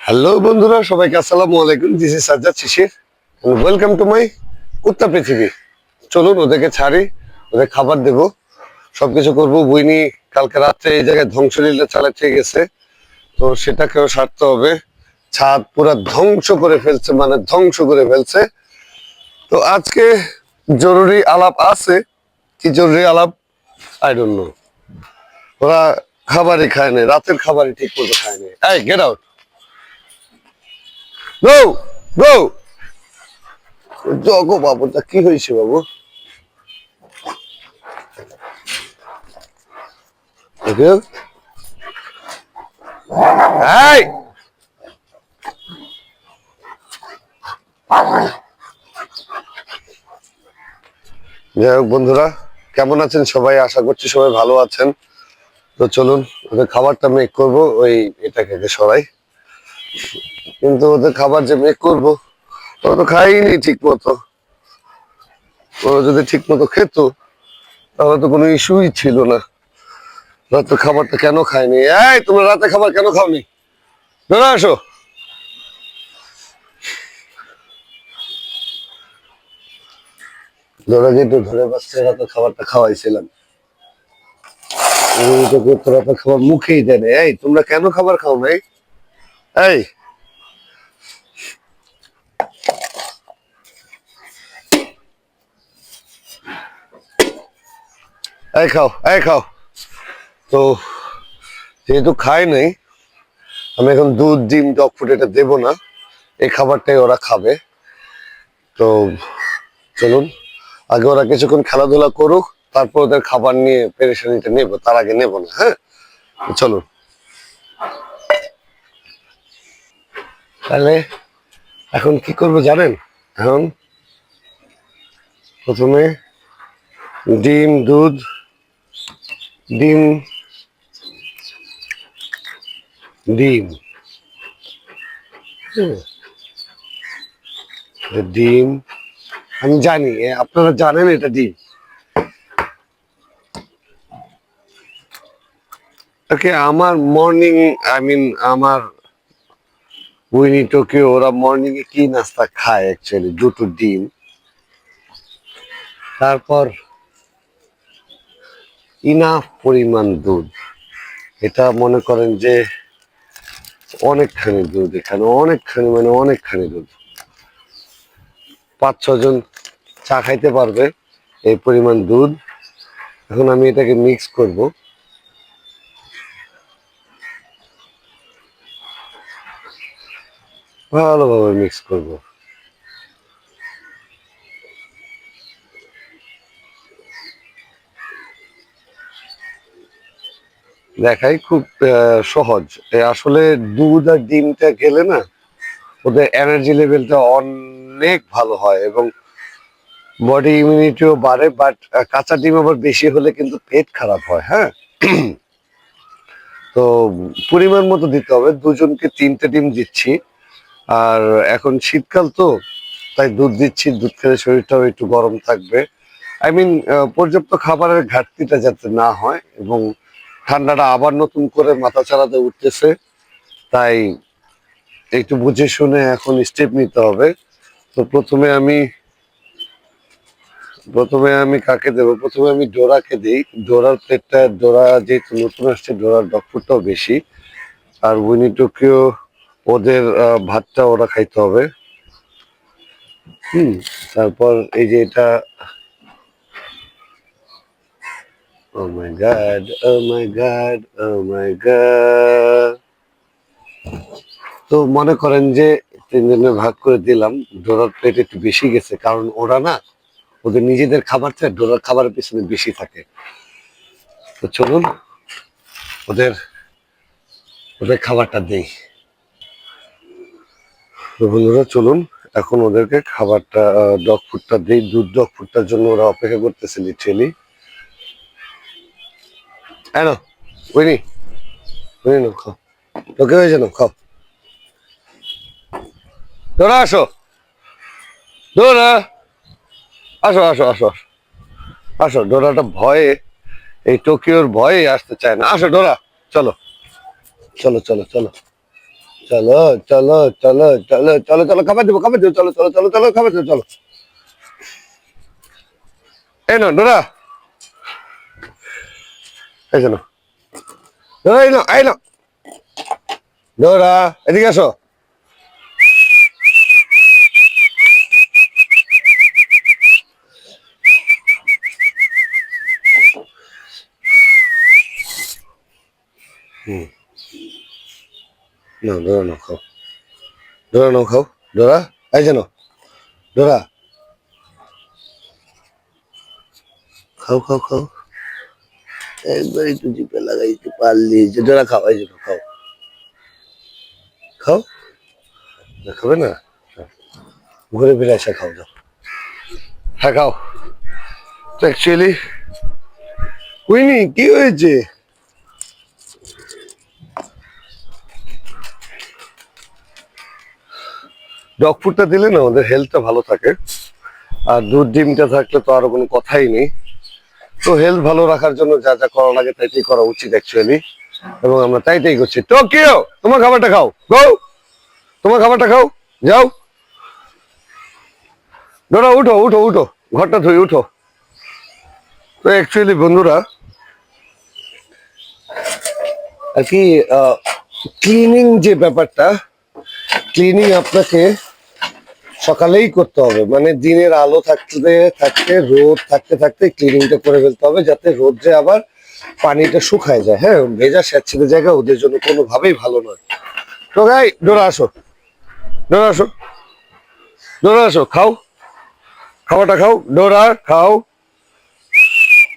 Hello বন্ধুরা, সবাইকে আসসালামু আলাইকুম। This is Sajjad Shishir. Welcome to my কুত্তা পৃথিবী। চলুন ওদেরকে ছাড়ি, ওদের খাবার দেব, সবকিছু করবো। বুইনি কালকে রাত্রে এই জায়গায় ধ্বংসলীলা চালাতে গেছে, তো সেটাকেও সারতে হবে। ছাদ পুরা ধ্বংস করে ফেলছে, মানে ধ্বংস করে ফেলছে। তো আজকে জরুরি আলাপ আছে। কি জরুরি আলাপ? I don't know. ওরা খাবারই খায় না, রাতের খাবারই ঠিক মতো খায় না। এই গেট আউট, গো গো। জগো বাবু, তা কি হয়েছে বাবু? এই যাই হোক বন্ধুরা, কেমন আছেন সবাই? আশা করছি সবাই ভালো আছেন। তো চলুন ওদের খাবারটা মেক করবো। ওই এটাকে সরাই, কিন্তু ওদের খাবার যে মেক করবো ওরা তো খাইনি ঠিক মতো। ওরা যদি ঠিক মতো খেত তাহলে তো কোনো ইস্যুই ছিল না। রাতের খাবারটা কেন খায়নি? এই তোমরা রাতে খাবার কেন খাওনি? ধরে আসো। ধরে যেটু ধরে বাচ্চা রাতের খাবারটা খাওয়াইছিলাম, রাতের খাবার মুখেই দেয় না। এই তোমরা কেন খাবার খাও নাই? এই এই খাও, এই খাও। তো যেহেতু খায় নাই, আমি এখন দুধ, ডিম, ডগ ফুড এটা দেবো না। এই খাবারটাই ওরা খাবে। তো চলুন আগে ওরা কিছুক্ষণ খেলাধুলা করুক, তারপর ওদের খাবার নিয়ে পেরেশানিটা নেবো, তার আগে নেবো না। হ্যাঁ, চলুন। তাহলে এখন কি করবো জানেন? এখন প্রথমে ডিম, দুধ, ডিম, ডিম, ডিম। আমি জানি আপনারা জানেন এটা ডিম। ওকে, আমার মর্নিং, আই মিন আমার উইনি টোকিও ওরা মর্নিং এ কি নাস্তা খায় অ্যাকচুয়ালি? দুটো ডিম, তারপর ইনাফ পরিমাণ দুধ। এটা মনে করেন যে অনেকখানি দুধ, এখানে অনেকখানি, মানে অনেকখানি দুধ। 5-6 জন চা খাইতে পারবে এই পরিমাণ দুধ। এখন আমি এটাকে মিক্স করব। ভালোভাবে মিক্স করব। দেখাই খুব সহজ। আসলে দুধ আর ডিমটা গেলে না ওদের এনার্জি লেভেলটা অনেক ভালো হয় এবং বডি ইমিউনিটিও বাড়ে। বাট কাঁচা ডিম আবার বেশি হলে কিন্তু পেট খারাপ হয়। হ্যাঁ, তো পরিমাণ মতো দিতে হবে। দুজনকে 3টে ডিম দিচ্ছি। আর এখন শীতকাল তো, তাই দুধ দিচ্ছি। দুধ খেলে শরীরটাও একটু গরম থাকবে। আই মিন পর্যাপ্ত খাবারের ঘাটতিটা যাতে না হয়, এবং ঠান্ডাটা আবার নতুন করে মাথা চাড়াতে উঠতেছে, তাই একটু বুঝে শুনে এখন স্টেপ নিতে হবে। তো প্রথমে আমি কাকে দেবো? প্রথমে আমি ডোরাকে দিই। ডোরার প্লেটটা, ডোরা যেহেতু নতুন আসছে, ডোরার ডগ ফুডটাও বেশি। আর উইনি টোকিও ওদের ভাতটা ওরা খাইতে হবে। তারপর এই যে এটা, ও মাই গড, ও মাই গড, ও মাই গড। তো মনে করেন যে 3 জনে ভাগ করে দিলাম। ডোরার প্লেট একটু বেশি গেছে, কারণ ওরা না ওদের নিজেদের খাবার থেকে ডোরার খাবারের পিছনে বেশি থাকে। তো চলুন ওদের ওদের খাবারটা দেই। তো বন্ধুরা চলুন এখন ওদেরকে খাবারটা, ডগ ফুডটা দিই। দুধ ডগ ফুডটার জন্য ওরা অপেক্ষা করতেছে লিটারেলি। হ্যালো উইনি, উইনি নাও, খাও। তোকে হয়েছে না, খাও। ডোরা আসো, ডোরা আসো, আসো, আসো, আসো, আসো। ডোরাটা ভয়ে, এই টোকিওর ভয়ে আসতে চায় না। আসো ডোরা, চলো, চলো, চলো, চলো। চলো চলো চলো চলো চলো চলো, খাবার দেবো খাবার দেবো, চলো চলো চলো চলো, খাবার দেবো, চলো। এই না ডোরা, এই শোনো, এই না এই না, ডোরা এদিকে আসো। না ডোরা নাও, খাও, ডোরা নাও, খাও, ডোরা, এই যেন, ডোরা, খাও খাও খাও, একবার একটু জিপে লাগাইতে পারলি যে, ডোরা খাও, এই জন্য খাও, খাও, না খাবে না, ঘুরে ফিরে এসে খাও, যাও, হ্যাঁ খাও। তো অ্যাকচুয়ালি উইনি কি হয়েছে? ডগ ফুডটা দিলে না আমাদের হেলথটা ভালো থাকে, আর দুধ ডিমটা থাকলে তো আরো কোনো কথাই নেই। তো হেলথ ভালো রাখার জন্য যা যা করা লাগে তাইটাই করা উচিত অ্যাকচুয়ালি, এবং আমরা তাইটাই করছি। টোকিও, তোমার খাবারটা খাও, গো, তোমার খাবারটা খাও, যাও। ডোরা উঠো উঠো উঠো, ঘরটা ধুই, উঠো। তো অ্যাকচুয়ালি বন্ধুরা আর কি, ক্লিনিং যে ব্যাপারটা, ক্লিনিং আপনাকে সকালেই করতে হবে, মানে দিনের আলো থাকতে থাকতে, রোদ থাকতে থাকতে ক্লিনিংটা করে ফেলতে হবে, যাতে রোদ্রে আবার পানিটা শুকায় যায়। হ্যাঁ, ভেজা স্যাঁতসেঁতে জায়গা ওদের জন্য কোনোভাবেই ভালো নয়। তো গাই ডোরা আসো, ডোরা আসো, ডোরা আসো, খাও, খাবারটা খাও, ডোরা খাও,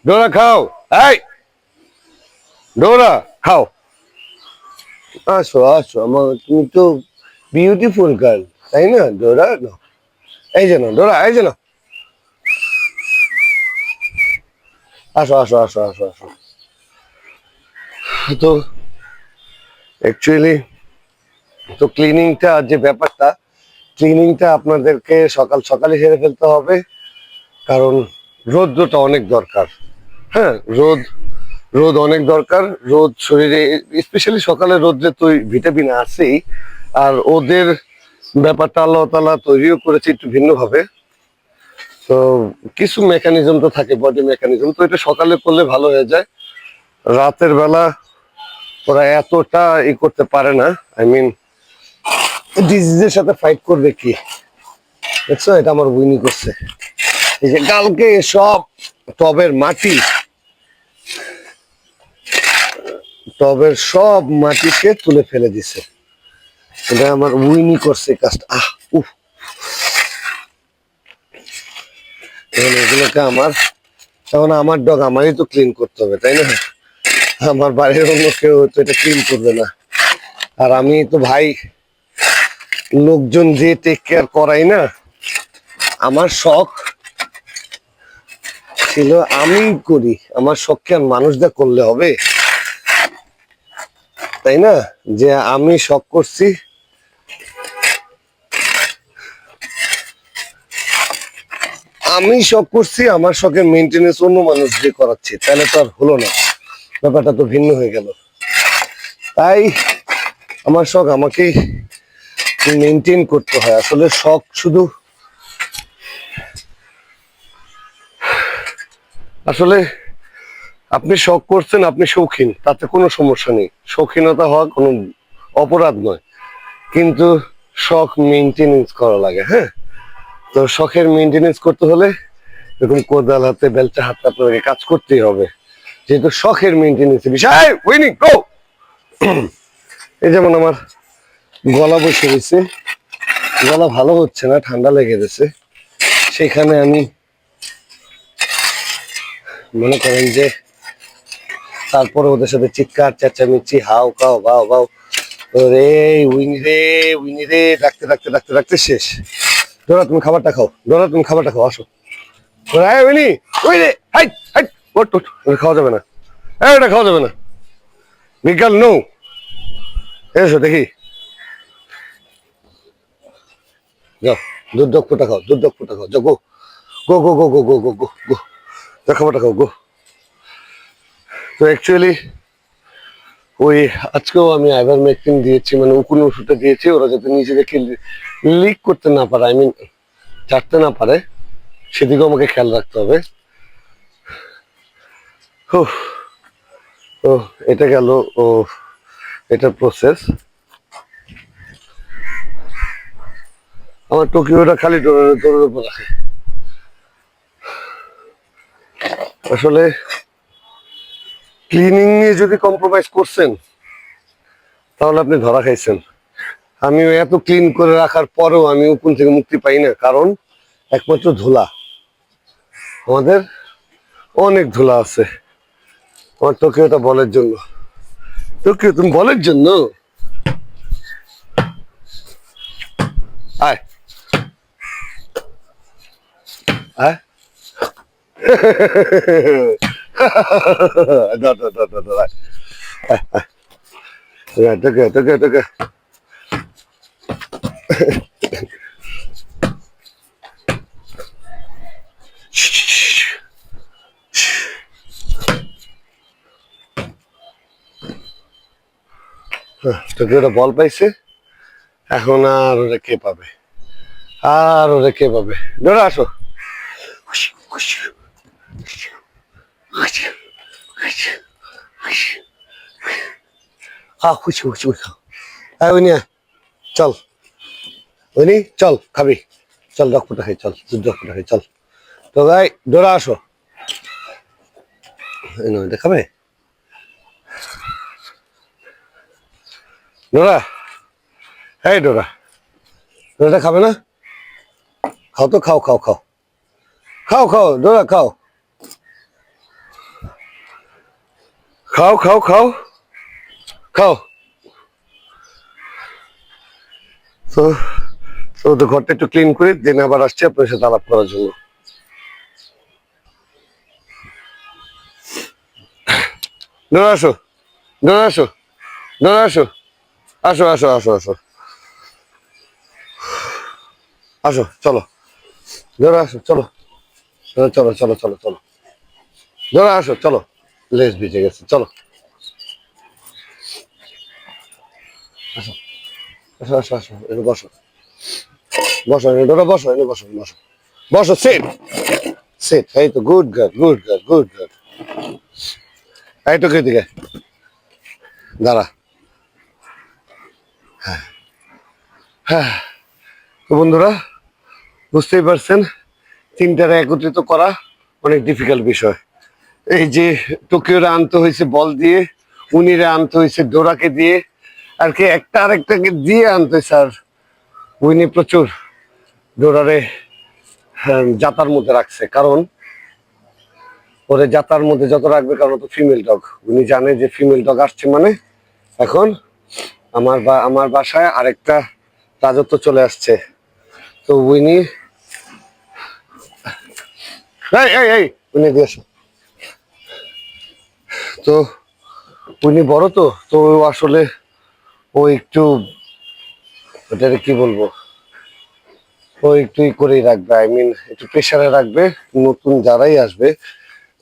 ডোরা খাও, এই ডোরা খাও, আসো আসো, আমার তুমি তো বিউটিফুল গার্ল, তাই না ডোরা? না, এই যে না ডোরা, এই যে না, আসো আসো আসো আসো আসো। তো অ্যাকচুয়ালি তো ক্লিনিংটা যে ব্যাপারটা, ক্লিনিংটা আপনাদেরকে সকাল সকালে সেরে ফেলতে হবে, কারণ রোদ্রটা অনেক দরকার। হ্যাঁ, রোদ, রোদ অনেক দরকার, রোদ শরীরে, স্পেশালি সকালে রোদ্রে তো ভিটামিন আছেই। আর ওদের ব্যাপারটা আল্লাহ তাআলা তৈরিও করেছে একটু ভিন্নভাবে। তো কিছু মেকানিজম তো থাকে, বডি মেকানিজম, তো এটা সকালে করলে ভালো হয়ে যায়। রাতের বেলা ওরা এতটা করতে পারে না, আই মিন ডিজিজের সাথে ফাইট করবে কি, দেখছো? এটা আমার উইনি করছে, এই যে কালকে সব টবের মাটি, টবের সব মাটিকে তুলে ফেলে দিছে। এটা আমার উইনি করছে কাজটা। উফ, এখন এগুলোকে আমার, তখন আমার ডগ আমারই তো ক্লিন করতে হবে, তাই না? আমার বাড়ির অন্য কেউ তো এটা ক্লিন করবে না। আর আমি তো ভাই লোকজন যে টেক কেয়ার করাই না, আমার শখ ছিল আমি করি, আমার শখ কি আর মানুষদের করলে হবে, তাই না? যে আমি শখ করছি, আমি শখ করছি, আমার শখের মেনটেনেন্স অন্য মানুষ দিয়ে করাচ্ছি, তাহলে তো আর হলো না, ব্যাপারটা তো ভিন্ন হয়ে গেল। তাই আমার শখ আমাকেই মেনটেন করতে হয়। আসলে শখ শুধু, আসলে আপনি শখ করছেন, আপনি শৌখিন, তাতে কোনো সমস্যা নেই, শৌখিনতা হওয়া কোনো অপরাধ নয়, কিন্তু শখ মেনটেনেন্স করা লাগে। হ্যাঁ, তো শখের মেনটেনেন্স করতে হলে এরকম কোদাল হাতে বেলচা হাতে আপনাকে কাজ করতেই হবে, যেহেতু শখের মেনটেনেন্স বিষয়। উইনি গো, এই যেমন আমার গলা বসে গেছে, গলা ভালো হচ্ছে না, ঠান্ডা লেগে গেছে, সেখানে আমি মনে করেন যে তারপরে ওদের সাথে চিৎকার চেঁচামেচি, হাও কাও ভাও ভাও, রে উইনি রে, উইনি রে, ডাকতে ডাকতে ডাকতে ডাকতে শেষ। ডোরা তুমি খাবারটা খাও, ডোরা তুমি খাবারটা খাও, আসো। উইনি, ওই রে, হাইট হাইট, ওট ওট, খাওয়া যাবে না, এটা খাওয়া যাবে না, বিকাল নো, এসো দেখি, যাও, দুধ ডক ফুটা খাও, দুধ ডক ফুটা খাও, যাও, গো গো গো গো গো গো গো গো গো, খাবারটা খাও, গো। তো অ্যাকচুয়ালি ওই আজকেও আমি আইভারমেকটিন দিয়েছি, মানে উকুন ওষুধটা দিয়েছি, ওরা যাতে নিজেদেরকে লিক করতে না পারে, চাটতে না পারে, সেদিকেও আমাকে খেয়াল রাখতে হবে। ও এটা গেল, ও এটা প্রসেস। আমার টোকিওটা খালি ডোরের উপর রাখে। আসলে ক্লিনিং নিয়ে যদি কম্প্রোমাইজ করছেন তাহলে আপনি ধরা খাইছেন। আমি এত ক্লিন করে রাখার পরেও আমি উকুন থেকে মুক্তি পাই না, কারণ একমাত্র ধুলা। আমাদের অনেক ধুলা আছে। আমার টোকিওটা বলের জন্য। টোকিও তুমি বলের জন্য আয় আয় দাও দাও দাও দাও দাও, আয় আয়, টোকিও টোকিও টোকিও। টোকিওটা বল পাইছে, এখন আর ওরা কে পাবে, আর ওরা কে পাবে। ডোরা আসো। খা খুশি খুশি খাও। হ্যাঁ উনি চল, উনি চল খাবি, চল ডক্টরটা খাই, চল ডক্টরটা খাই, চল। তো ভাই ডোরা আসো, দেখাবে ডোরা। হ্যাঁ ডোরা, ডোরাটা খাবে না? খাও তো, খাও খাও খাও খাও খাও ডোরা খাও, খাও খাও খাও খাও। তো তো ঘরটা একটু ক্লিন করি, দেন আবার আসছি আপনার সাথে আলাপ করার জন্য। ডোরা আসো, ডোরা আসো, ডোরা আসো, আসো আসো আসো আসো আসো, চলো ডোরা আসো, চলো চলো চলো চলো চলো চলো ডোরা আসো, চলো। লেজ ভিজে গেছে, চলো আসো আসো আসো আসো, এনে বসো, বসো এনে ডোরা, বসো এনে বসো, বসো বসো, সিট সিট। এই তো good girl, good girl, good girl. এই তো কে দিকে দাঁড়া। হ্যাঁ, তো বন্ধুরা বুঝতেই পারছেন, তিনটারে একত্রিত করা অনেক ডিফিকাল্ট বিষয়। এই যে টোকিওরা আনতে হয়েছে বল দিয়ে, উনিরে আনতে হয়েছে ডোরাকে দিয়ে, আর কি একটা আরেকটাকে দিয়ে আনতে হয়েছে। আর উইনি প্রচুর ডোরারে জাতার মধ্যে রাখছে, কারণ ওরে জাতার মধ্যে যত রাখবে, কারণ তো ফিমেল ডগ, উনি জানে যে ফিমেল ডগ আসছে, মানে এখন আমার বাসায় আরেকটা রাজত্ব চলে আসছে। তো উইনি এই এই এই উনি দিয়ে আসো। তো উনি বড়, তো তো আসলে ও একটু, ওটাকে কি বলবো, ও একটু করেই রাখবে, একটু প্রেসারে রাখবে। নতুন যারাই আসবে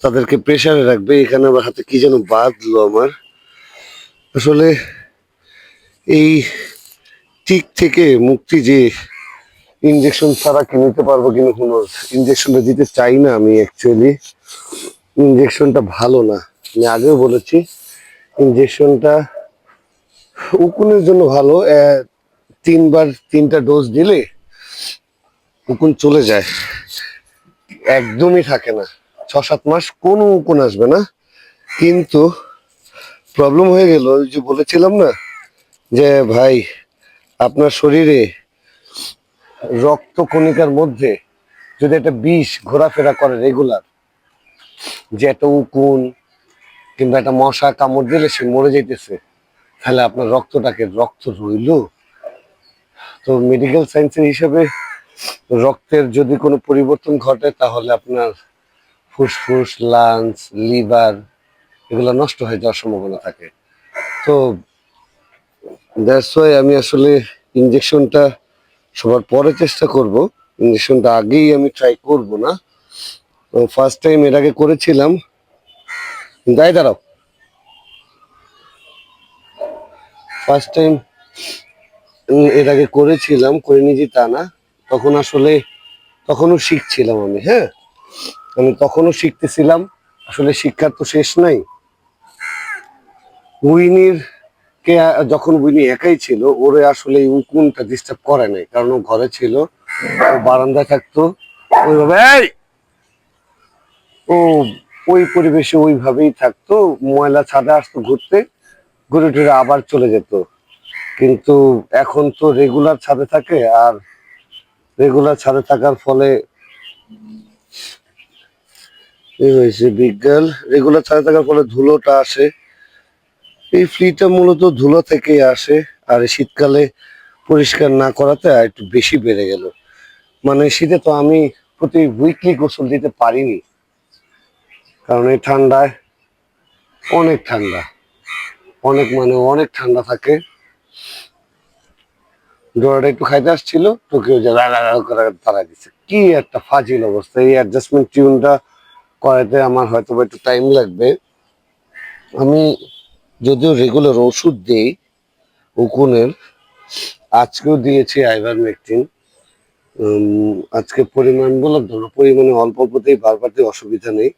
তাদেরকে প্রেসারে রাখবে। এখানে আমার হাতে কি যেন বাঁধলো আমার। আসলে এই টিক থেকে মুক্তি যে ইনজেকশন ছাড়া কি নিতে পারবো কিনা, কোনো ইনজেকশনটা দিতে চাই না আমি অ্যাকচুয়ালি। ইনজেকশনটা ভালো না, আমি আগেও বলেছি। ইনজেকশনটা উকুনের জন্য ভালো, তিনবার তিনটা ডোজ দিলে উকুন চলে যায়, একদমই থাকে না, 6-7 মাস কোনো উকুন আসবে না। কিন্তু প্রবলেম হয়ে গেল, ওই যে বলেছিলাম না যে ভাই, আপনার শরীরে রক্ত কণিকার মধ্যে যদি একটা বিষ ঘোরাফেরা করে রেগুলার, যে একটা উকুন কিংবা একটা মশা কামড় দিলে সে মরে যাইতেছে, তাহলে আপনার রক্ত রইল। তো মেডিকেল সায়েন্সের হিসাবে রক্তের যদি কোনো পরিবর্তন ঘটে, তাহলে আপনার ফুসফুস, লাংস, লিভার এগুলো নষ্ট হয়ে যাওয়ার সম্ভাবনা থাকে। তো দ্যাটস ওয়াই আমি আসলে ইনজেকশনটা সবার পরে চেষ্টা করব, ইনজেকশনটা আগেই আমি ট্রাই করব না। ফার্স্ট টাইম এর আগে করেছিলাম, দাঁড়াও ফার্স্ট টাইম এর আগে করেছিলাম, করে নিজে তা না, তখন আসলে তখনও শিখছিলাম আমি। হ্যাঁ, আমি তখনও শিখতেছিলাম, আসলে শিক্ষার তো শেষ নাই। উইনির কে যখন উইনি একাই ছিল, ওরে আসলে এই উকুনটা ডিস্টার্ব করে নাই, কারণ ও ঘরে ছিল, ও বারান্দায় থাকতো ওইভাবে, ও ওই পরিবেশে ওইভাবেই থাকতো। ময়লা ছাদে আসতো ঘুরতে, ঘুরে টুরে আবার চলে যেত। কিন্তু এখন তো রেগুলার ছাদে থাকে, আর রেগুলার ছাদে থাকার ফলে এই হয়েছে বিজ্ঞান, রেগুলার ছাদে থাকার ফলে ধুলোটা আসে। এই ফ্লিটা মূলত ধুলো থেকেই আসে, আর এই শীতকালে পরিষ্কার না করাতে আর একটু বেশি বেড়ে গেল। মানে শীতে তো আমি প্রতি উইকলি গোসল দিতে পারিনি, কারণ এই ঠান্ডায়, অনেক ঠান্ডা, অনেক মানে অনেক ঠান্ডা থাকে। ডোরাটা একটু খাইতে আসছিল, টোকিও যে করে তারা দিচ্ছে। কি একটা ফাজিল অবস্থা! এই অ্যাডজাস্টমেন্ট টিউনটা করাতে আমার হয়তো একটু টাইম লাগবে। আমি যদিও রেগুলার ওষুধ দিই উকুনের, আজকেও দিয়েছি আইভারমেকটিন। আজকে পরিমাণ বললাম তো, পরিমাণে অল্প অল্পতেই বারবারতে অসুবিধা নেই।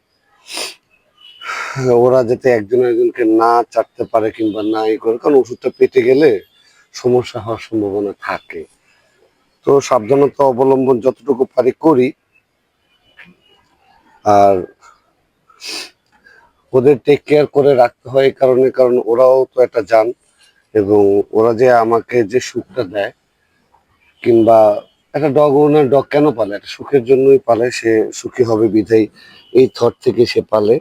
ওরা যাতে একজন একজনকে না চাটতে পারে কিংবা না ই করে, কারণ ওষুধটা পেটে গেলে সমস্যা হওয়ার সম্ভাবনা থাকে। তো সাবধানতা অবলম্বন যতটুকু পারি করি। আর ওদের টেক কেয়ার করে রাখতে হয় এই কারণে, কারণ ওরাও তো একটা জান, এবং ওরা যে আমাকে যে সুখটা দেয়, কিংবা একটা ডগ ওনার ডগ কেন পালে, একটা সুখের জন্যই পালে, সে সুখী হবে বিধায় এই থট থেকে সে পালে।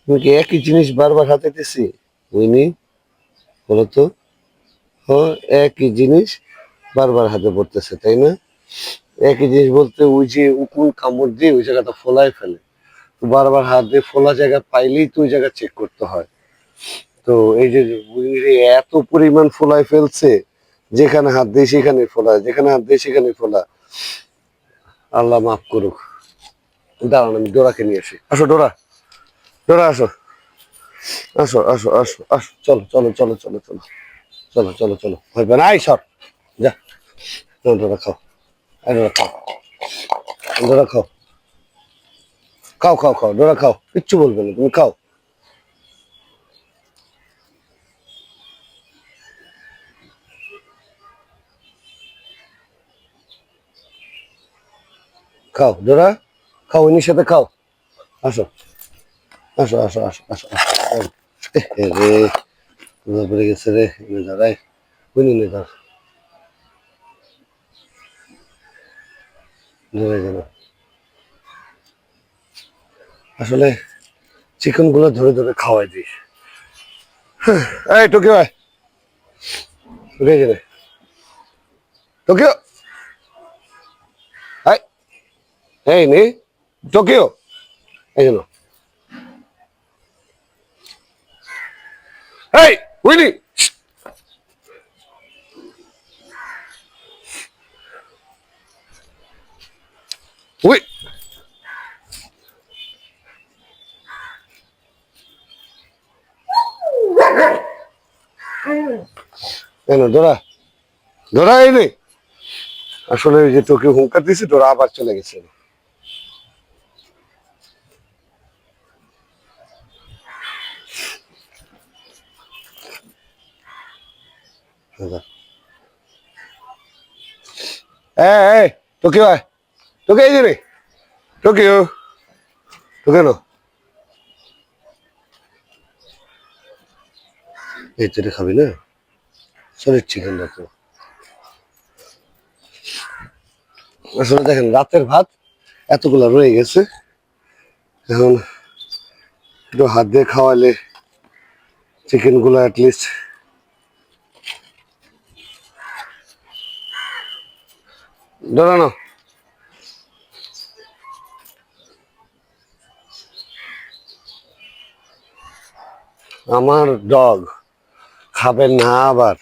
তুমি কি একই জিনিস বারবার হাতাইতেছি উইনি? বলো তো। ও, একই জিনিস বারবার হাতে পড়তেছে, তাই না? একই জিনিস বলতে, ওই যে উকুন কামড় দিয়ে ওই জায়গাটা ফোলায় ফেলে, তো বারবার হাত দিয়ে ফোলা জায়গা পাইলেই তো ওই জায়গা চেক করতে হয়। তো এই যে উইনি এত পরিমাণ ফোলায় ফেলছে, যেখানে হাত দিয়ে সেখানে ফোলা, যেখানে হাত দিয়ে সেখানে ফোলা। আল্লাহ মাফ করুক। দাঁড়ান, আমি ডোরাকে নিয়ে আসি। আসো ডোরা, ডোরা আসো, আসো আসো আসো আসো, চলো চলো চলো চলো চলো চলো চলো চলো, ভয় পেন, আই সর, যা। ডোরা খাও, ডোরা খাও, ডোরা খাও, খাও খাও খাও, ডোরা খাও, কিচ্ছু বলবে না, তুমি খাও। খাও ডোরা, খাও, ইনির সাথে খাও। আসো আসো আসো আসো আসো আসো। রে, পড়ে গেছে রে, এনে দাঁড়াই, বুঝলি না তার, ধরে গেল। আসলে চিকেন গুলো ধরে ধরে খাওয়াই দিই। এই টোকিও, উঠে রে, টোকিও, এই, এই নে, টোকিও, এই জন্য, এই উইনি, উই, কেন ডোরা, ডোরা এই নে। আসলে ওই যে টোকিও হুঙ্কার দিয়েছে, ডোরা আবার চলে গেছে। এই টোকিও আয়, টোকিও এই যে রে, টোকিও, টোকিও না, এই তো খাবি না, শরীর চিকেন তো। আসলে দেখেন, রাতের ভাত এতগুলা রয়ে গেছে, এখন একটু হাত দিয়ে খাওয়ালে চিকেন গুলো অ্যাটলিস্ট। ডরানো, আমার ডগ খাবে না আবার।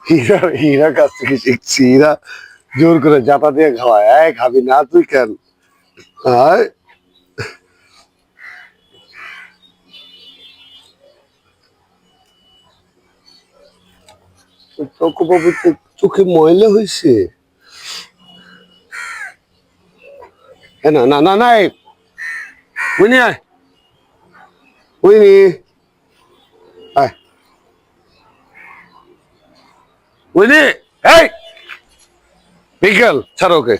হীরা, হীরা কাছ থেকে শিখছি, হীরা জোর করে জাতা দিয়ে খাওয়ায়, এই খাবি না তুই কেন, আয়। তোকে বাবুতে চোখে ময়লা হয়েছে। না না না নাই, উইনি আয়, উইনি আয়, উইনি, এই বিকেল ছাড়ো ওকে।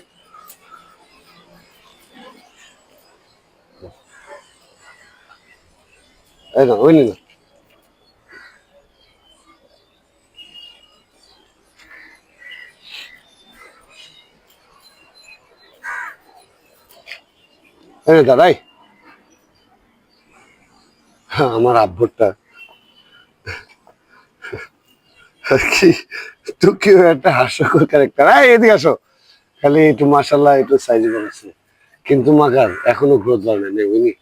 এই না উইনি না, এই না দাঁড়াই। আমার আব্বুরটা আর কি, টুকিও একটা হাস্যকর ক্যারেক্টার। এদিকে আসো, খালি একটু মাশাল্লাহ একটু সাইজ করেছে, কিন্তু মাকার এখনো গ্রোথ বাড়ে নেই বুঝলি।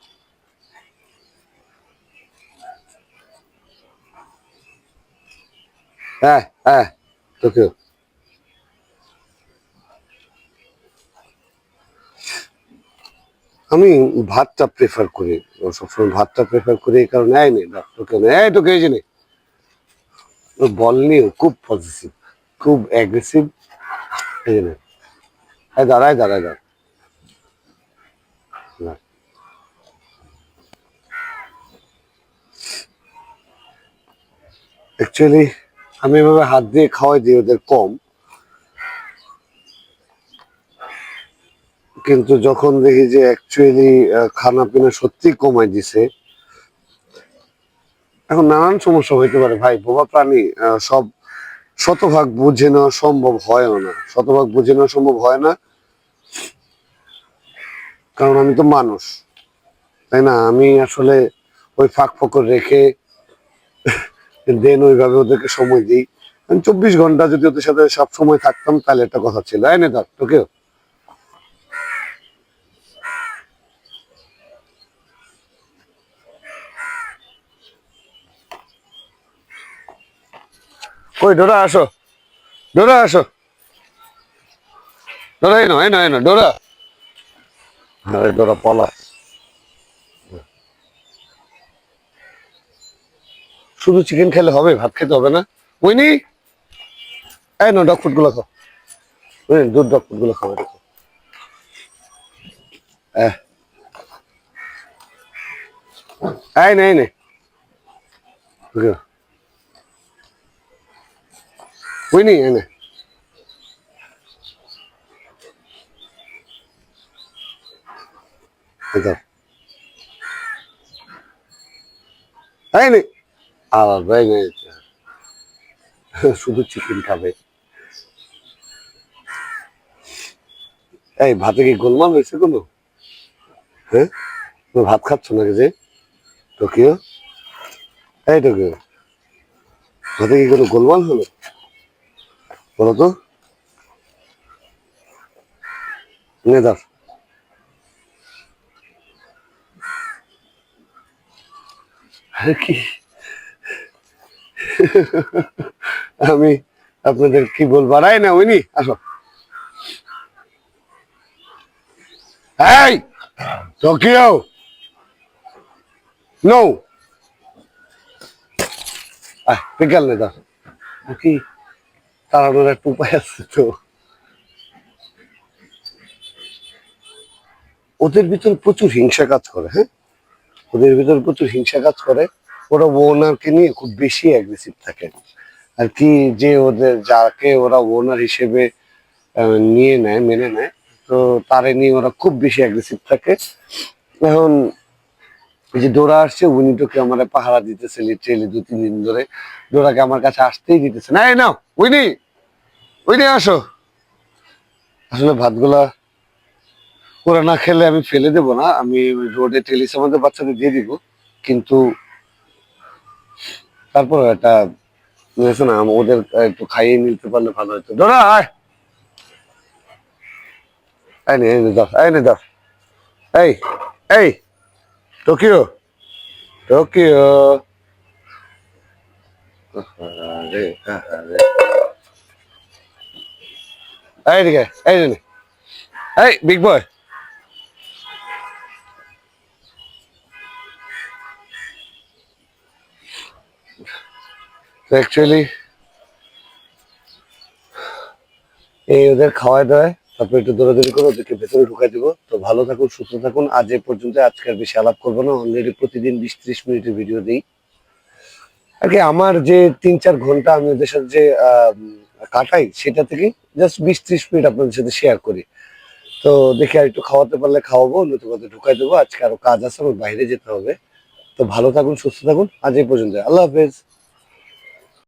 হ্যাঁ হ্যাঁ, টুকিও আমি ভাতটা প্রেফার করি, সবসময় ভাতটা প্রেফার করি এই কারণে। এই নেই টুকিও নেই, এই টুকিও এই যে নেই। ও বল নিয়ে খুব পজিটিভ, খুব অ্যাগ্রেসিভ। এই যে নেই, এই দাঁড়ায় দাঁড়ায় দাঁড়ায়। অ্যাকচুয়ালি আমি এভাবে হাত দিয়ে খাওয়াই দিই ওদের কম, কিন্তু যখন দেখি যে অ্যাকচুয়ালি খানা পিনা সত্যি কমাই দিছে, এখন নানান সমস্যা হইতে পারে ভাই, বোবা প্রাণী। সব শতভাগ বুঝে নেওয়া সম্ভব হয়ও না, শতভাগ বুঝে নেওয়া সম্ভব হয় না, কারণ আমি তো মানুষ, তাই না? আমি আসলে ওই ফাঁক ফোকর রেখে দেন ওইভাবে ওদেরকে সময় দিই। আমি 24 ঘন্টা যদি ওদের সাথে সব সময় থাকতাম তাহলে একটা কথা ছিল। এই নে ধর তোকেও, কই ডোরা আসো, ডোরা আসো, ডোরা এনো এনো এনো ডোরা। আরে ডোরা পলা, শুধু চিকেন খেলে হবে? ভাত খেতে হবে না? উইনি, এই নো ডগ ফুড গুলো খাও, দুধ ডগ ফুড গুলো খাও, দেখো। এই নে এই নে, উইনি এই নে, এই ধর, এই নে। আর ভাই নে, শুধু চিকেন খাবে। এই ভাতে কি গোলমাল হয়েছে কোনো? হ্যাঁ, তুমি ভাত খাচ্ছ নাকি যে? টোকিও, এই টোকিও, ভাতে কি কোনো গোলমাল হলো বলো তো? নে ধর, আরে কি, আমি আপনাদের কি বলবো? আর এই না উইনি আসো, এই টোকিও, নো, পিকাল নে ধর। কি তাড়ানোর একটা উপায় আছে তো? ওদের ভিতর প্রচুর হিংসা কাজ করে। হ্যাঁ, ওদের ভিতর প্রচুর হিংসা কাজ করে। ওরা ওনারকে নিয়ে খুব বেশি অ্যাগ্রেসিভ থাকে আর কি, যে ওদের যাকে ওরা ওনার হিসেবে নিয়ে নেয়, মেনে নেয়, তো তারে নিয়ে ওরা খুব বেশি অ্যাগ্রেসিভ থাকে। এখন এই যে ডোরা আসছে, উইনিটোকে আমার পাহারা দিতেছে লিটারেলি 2-3 দিন ধরে। ডোরাকে আমার কাছে আসতেই দিতেছে না। এই নাও উইনি, উইনি আসো। আসলে ভাতগুলা ওরা না খেলে আমি ফেলে দেবো না, আমি রোডে টেলিস আমাদের বাচ্চাদের দিয়ে দিব, কিন্তু তারপর একটা বুঝেছো না, ওদের একটু খাইয়ে নিতে পারলে ভালো হতো। ডোরা আয়, এই নে এই নে ধর, এই নে ধর, এই এই টোকিও, টোকিও, আরে আরে, এই দিকে এই নে, এই বিগ বয়। অ্যাকচুয়ালি এই ওদের খাওয়ায় দাওয়ায় তারপর একটু দৌড়াদৌড়ি করে ওদেরকে ভেতরে ঢুকাই দেবো। তো ভালো থাকুন, সুস্থ থাকুন। আজ এ পর্যন্ত, আজকে আর বেশি আলাপ করবো না। অলরেডি প্রতিদিন 20-30 মিনিটের ভিডিও দিই আর কি। আমার যে 3-4 ঘন্টা আমি ওদের সাথে যে কাটাই, সেটা থেকে জাস্ট 20-30 মিনিট আপনাদের সাথে শেয়ার করি। তো দেখি আর একটু খাওয়াতে পারলে খাওয়াবো, নতুবা ঢুকাই দেবো। আজকে আরো কাজ আছে, আমার বাইরে যেতে হবে। তো ভালো থাকুন, সুস্থ থাকুন। আজ এই পর্যন্ত, আল্লাহ হাফেজ।